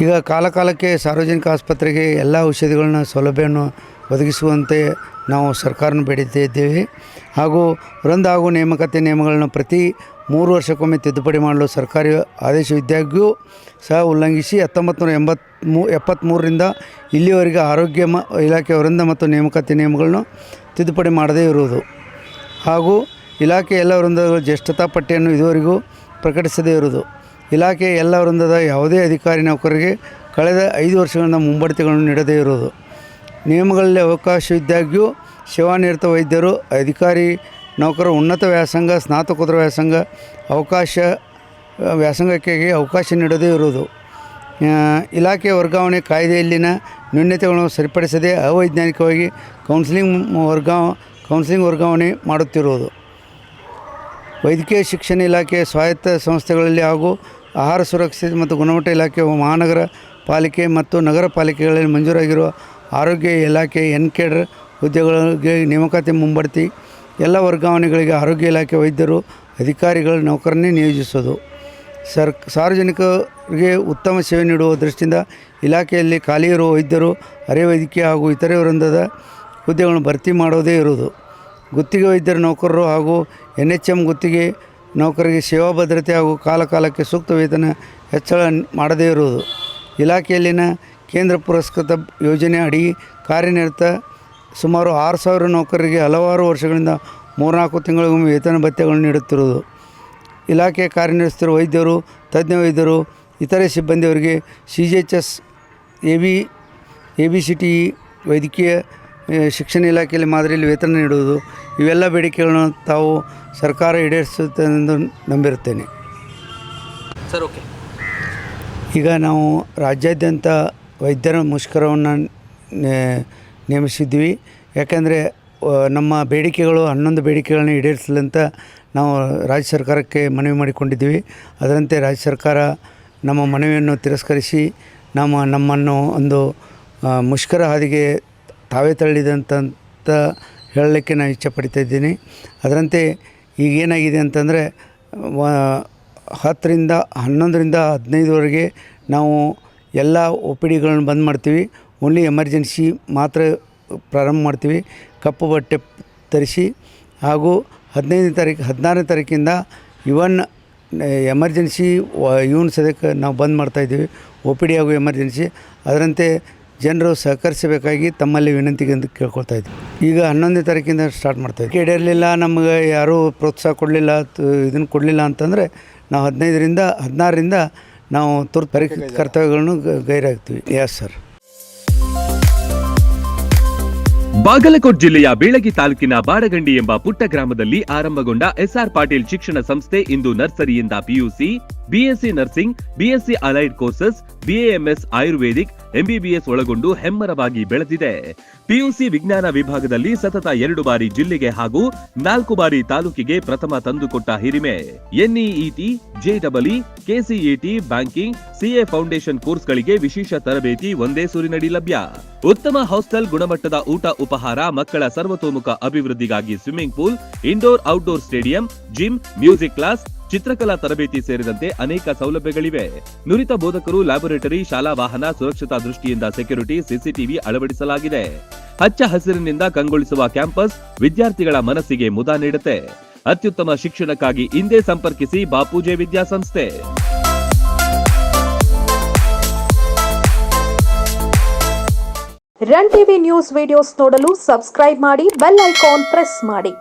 ಈಗ ಕಾಲಕಾಲಕ್ಕೆ ಸಾರ್ವಜನಿಕ ಆಸ್ಪತ್ರೆಗೆ ಎಲ್ಲ ಔಷಧಿಗಳನ್ನ ಸೌಲಭ್ಯವನ್ನು ಒದಗಿಸುವಂತೆ ನಾವು ಸರ್ಕಾರನ ಬೇಡಿದ್ದೇವೆ. ಹಾಗೂ ವೃಂದ ಹಾಗೂ ನೇಮಕಾತಿ ನಿಯಮಗಳನ್ನು ಪ್ರತಿ 3 ವರ್ಷಕ್ಕೊಮ್ಮೆ ತಿದ್ದುಪಡಿ ಮಾಡಲು ಸರ್ಕಾರಿ ಆದೇಶವಿದ್ದಾಗ್ಯೂ ಸಹ ಉಲ್ಲಂಘಿಸಿ 1973ರಿಂದ ಇಲ್ಲಿಯವರೆಗೆ ಆರೋಗ್ಯ ಇಲಾಖೆ ವೃಂದ ಮತ್ತು ನೇಮಕಾತಿ ನಿಯಮಗಳನ್ನು ತಿದ್ದುಪಡಿ ಮಾಡದೇ ಇರುವುದು ಹಾಗೂ ಇಲಾಖೆ ಎಲ್ಲ ವೃಂದಗಳ ಜ್ಯೇಷ್ಠತಾ ಪಟ್ಟಿಯನ್ನು ಇದುವರೆಗೂ ಪ್ರಕಟಿಸದೇ ಇರುವುದು, ಇಲಾಖೆ ಎಲ್ಲ ವೃಂದದ ಯಾವುದೇ ಅಧಿಕಾರಿ ನೌಕರರಿಗೆ ಕಳೆದ 5 ವರ್ಷಗಳಿಂದ ಮುಂಬಡ್ತಿಗಳನ್ನು ನೀಡದೇ ಇರುವುದು, ನಿಯಮಗಳಲ್ಲಿ ಅವಕಾಶವಿದ್ದಾಗ್ಯೂ ಸೇವಾನಿರತ ವೈದ್ಯರು, ಅಧಿಕಾರಿ ನೌಕರರು ಉನ್ನತ ವ್ಯಾಸಂಗ, ಸ್ನಾತಕೋತ್ತರ ವ್ಯಾಸಂಗಕ್ಕೆ ಅವಕಾಶ ನೀಡದೇ ಇರುವುದು, ಇಲಾಖೆ ವರ್ಗಾವಣೆ ಕಾಯ್ದೆಯಲ್ಲಿನ ನ್ಯೂನತೆಗಳನ್ನು ಸರಿಪಡಿಸದೆ ಅವೈಜ್ಞಾನಿಕವಾಗಿ ಕೌನ್ಸಿಲಿಂಗ್ ವರ್ಗಾವಣೆ ಮಾಡುತ್ತಿರುವುದು, ವೈದ್ಯಕೀಯ ಶಿಕ್ಷಣ ಇಲಾಖೆ ಸ್ವಾಯತ್ತ ಸಂಸ್ಥೆಗಳಲ್ಲಿ ಹಾಗೂ ಆಹಾರ ಸುರಕ್ಷತೆ ಮತ್ತು ಗುಣಮಟ್ಟ ಇಲಾಖೆ, ಮಹಾನಗರ ಪಾಲಿಕೆ ಮತ್ತು ನಗರ ಪಾಲಿಕೆಗಳಲ್ಲಿ ಮಂಜೂರಾಗಿರುವ ಆರೋಗ್ಯ ಇಲಾಖೆ ಎನ್ಕೇಡರ್ ಹುದ್ದೆಗಳಿಗೆ ನೇಮಕಾತಿ ಮುಂಬಡ್ತಿ, ಎಲ್ಲ ವರ್ಗಾವಣೆಗಳಿಗೆ ಆರೋಗ್ಯ ಇಲಾಖೆ ವೈದ್ಯರು, ಅಧಿಕಾರಿಗಳ ನೌಕರನ್ನೇ ನಿಯೋಜಿಸುವುದು, ಸಾರ್ವಜನಿಕರಿಗೆ ಉತ್ತಮ ಸೇವೆ ನೀಡುವ ದೃಷ್ಟಿಯಿಂದ ಇಲಾಖೆಯಲ್ಲಿ ಖಾಲಿ ಇರುವ ವೈದ್ಯರು, ಅರೆ ವೈದ್ಯಕೀಯ ಹಾಗೂ ಇತರೆ ವೃಂದದ ಹುದ್ದೆಗಳನ್ನು ಭರ್ತಿ ಮಾಡೋದೇ ಇರುವುದು, ಗುತ್ತಿಗೆ ವೈದ್ಯರ ನೌಕರರು ಹಾಗೂ NHM ಗುತ್ತಿಗೆ ನೌಕರರಿಗೆ ಸೇವಾ ಭದ್ರತೆ ಹಾಗೂ ಕಾಲಕಾಲಕ್ಕೆ ಸೂಕ್ತ ವೇತನ ಹೆಚ್ಚಳ ಮಾಡದೇ ಇರುವುದು, ಇಲಾಖೆಯಲ್ಲಿನ ಕೇಂದ್ರ ಪುರಸ್ಕೃತ ಯೋಜನೆ ಅಡಿ ಕಾರ್ಯನಿರತ ಸುಮಾರು 6,000 ನೌಕರರಿಗೆ ಹಲವಾರು ವರ್ಷಗಳಿಂದ 3-4 ತಿಂಗಳಿಗೊಮ್ಮೆ ವೇತನ ಭತ್ಯೆಗಳನ್ನು ನೀಡುತ್ತಿರುವುದು, ಇಲಾಖೆ ಕಾರ್ಯನಿರ್ವಹಿಸುತ್ತಿರುವ ವೈದ್ಯರು, ತಜ್ಞ ವೈದ್ಯರು, ಇತರೆ ಸಿಬ್ಬಂದಿಯವರಿಗೆ CGHS, ABCTE ವೈದ್ಯಕೀಯ ಶಿಕ್ಷಣ ಇಲಾಖೆಯಲ್ಲಿ ಮಾದರಿಯಲ್ಲಿ ವೇತನ ನೀಡುವುದು, ಇವೆಲ್ಲ ಬೇಡಿಕೆಗಳನ್ನು ತಾವು ಸರ್ಕಾರ ಈಡೇರಿಸುತ್ತೆ ಎಂದು ನಂಬಿರುತ್ತೇನೆ. Sir, okay. ಈಗ ನಾವು ರಾಜ್ಯಾದ್ಯಂತ ವೈದ್ಯರ ಮುಷ್ಕರವನ್ನು ನೇಮಿಸಿದ್ವಿ. ಯಾಕೆಂದರೆ ನಮ್ಮ ಬೇಡಿಕೆಗಳು 11 ಬೇಡಿಕೆಗಳನ್ನ ಈಡೇರಿಸಲಂತ ನಾವು ರಾಜ್ಯ ಸರ್ಕಾರಕ್ಕೆ ಮನವಿ ಮಾಡಿಕೊಂಡಿದ್ದೀವಿ. ಅದರಂತೆ ರಾಜ್ಯ ಸರ್ಕಾರ ನಮ್ಮ ಮನವಿಯನ್ನು ತಿರಸ್ಕರಿಸಿ ನಮ್ಮನ್ನು ಒಂದು ಮುಷ್ಕರ ಹಾದಿಗೆ ತಾವೇ ತಳ್ಳಿದಂತ ಹೇಳಲಿಕ್ಕೆ ನಾನು ಇಚ್ಛೆಪಡ್ತಾ ಇದ್ದೀನಿ. ಅದರಂತೆ ಈಗೇನಾಗಿದೆ ಅಂತಂದರೆ 10ರಿಂದ 11ರಿಂದ 15ವರೆಗೆ ನಾವು ಎಲ್ಲ OPDಗಳನ್ನು ಬಂದ್ ಮಾಡ್ತೀವಿ. ಓನ್ಲಿ ಎಮರ್ಜೆನ್ಸಿ ಮಾತ್ರ ಪ್ರಾರಂಭ ಮಾಡ್ತೀವಿ. ಕಪ್ಪು ಬಟ್ಟೆ ಧರಿಸಿ ಹಾಗೂ 16ನೇ ತಾರೀಕಿಂದ ಇವನ್ ಎಮರ್ಜೆನ್ಸಿ ಸದ್ಯಕ್ಕೆ ನಾವು ಬಂದ್ ಮಾಡ್ತಾಯಿದ್ದೀವಿ, OPD ಹಾಗೂ ಎಮರ್ಜೆನ್ಸಿ. ಅದರಂತೆ ಜನರು ಸಹಕರಿಸಬೇಕಾಗಿ ತಮ್ಮಲ್ಲಿ ವಿನಂತಿಗೆ ಕೇಳ್ಕೊಳ್ತಾ ಇದ್ವಿ. ಈಗ 11ನೇ ತಾರೀಕಿಂದ ಸ್ಟಾರ್ಟ್ ಮಾಡ್ತಾಯಿದ್ವಿ. ಈಡೇರಲಿಲ್ಲ, ನಮಗೆ ಯಾರೂ ಪ್ರೋತ್ಸಾಹ ಕೊಡಲಿಲ್ಲ, ಇದನ್ನು ಕೊಡಲಿಲ್ಲ ಅಂತಂದರೆ ನಾವು 16ರಿಂದ ನಾವು ತುರ್ತು ಕರ್ತವ್ಯಗಳನ್ನು ಗೈರಾಗ್ತೀವಿ. Yes sir. ಬಾಗಲಕೋಟ್ ಜಿಲ್ಲೆಯ ಬೀಳಗಿ ತಾಲೂಕಿನ ಬಾಡಗಂಡಿ ಎಂಬ ಪುಟ್ಟ ಗ್ರಾಮದಲ್ಲಿ ಆರಂಭಗೊಂಡ SR ಪಾಟೀಲ್ ಶಿಕ್ಷಣ ಸಂಸ್ಥೆ ಇಂದು ನರ್ಸರಿಯಿಂದ PUC, BSc nursing, BSc allied courses, BAMS Ayurvedic, MBBS ಒಳಗೊಂಡು ಹೆಮ್ಮರವಾಗಿ ಬೆಳೆದಿದೆ. PUC ವಿಜ್ಞಾನ ವಿಭಾಗದಲ್ಲಿ ಸತತ 2 ಬಾರಿ ಜಿಲ್ಲೆಗೆ ಹಾಗೂ 4 ಬಾರಿ ತಾಲೂಕಿಗೆ ಪ್ರಥಮ ತಂದುಕೊಟ್ಟ ಹಿರಿಮೆ. NEET, JEE, KCET, banking, CA foundation ಕೋರ್ಸ್ಗಳಿಗೆ ವಿಶೇಷ ತರಬೇತಿ ಒಂದೇ ಸೂರಿನಡಿ ಲಭ್ಯ. ಉತ್ತಮ ಹಾಸ್ಟೆಲ್, ಗುಣಮಟ್ಟದ ಊಟ ಉಪಹಾರ, ಮಕ್ಕಳ ಸರ್ವತೋಮುಖ ಅಭಿವೃದ್ಧಿಗಾಗಿ swimming pool, indoor outdoor stadium, gym, music class, ಚಿತ್ರಕಲಾ ತರಬೇತಿ ಸೇರಿದಂತೆ ಅನೇಕ ಸೌಲಭ್ಯಗಳಿವೆ. ನುರಿತ ಬೋಧಕರು, ಲ್ಯಾಬೊರೇಟರಿ, ಶಾಲಾ ವಾಹನ, ಸುರಕ್ಷತಾ ದೃಷ್ಟಿಯಿಂದ ಸೆಕ್ಯೂರಿಟಿ, CCTV ಅಳವಡಿಸಲಾಗಿದೆ. ಹಚ್ಚ ಹಸಿರಿನಿಂದ ಕಂಗೊಳಿಸುವ ಕ್ಯಾಂಪಸ್ ವಿದ್ಯಾರ್ಥಿಗಳ ಮನಸ್ಸಿಗೆ ಮುದ ನೀಡುತ್ತೆ. ಅತ್ಯುತ್ತಮ ಶಿಕ್ಷಣಕ್ಕಾಗಿ ಇಂದೇ ಸಂಪರ್ಕಿಸಿ ಬಾಪೂಜೆ ವಿದ್ಯಾಸಂಸ್ಥೆ. ರನ್ ಟಿವಿ ನ್ಯೂಸ್ ವಿಡಿಯೋಸ್ ನೋಡಲು ಸಬ್ಸ್ಕ್ರೈಬ್ ಮಾಡಿ, ಬೆಲ್ ಐಕಾನ್ ಪ್ರೆಸ್ ಮಾಡಿ.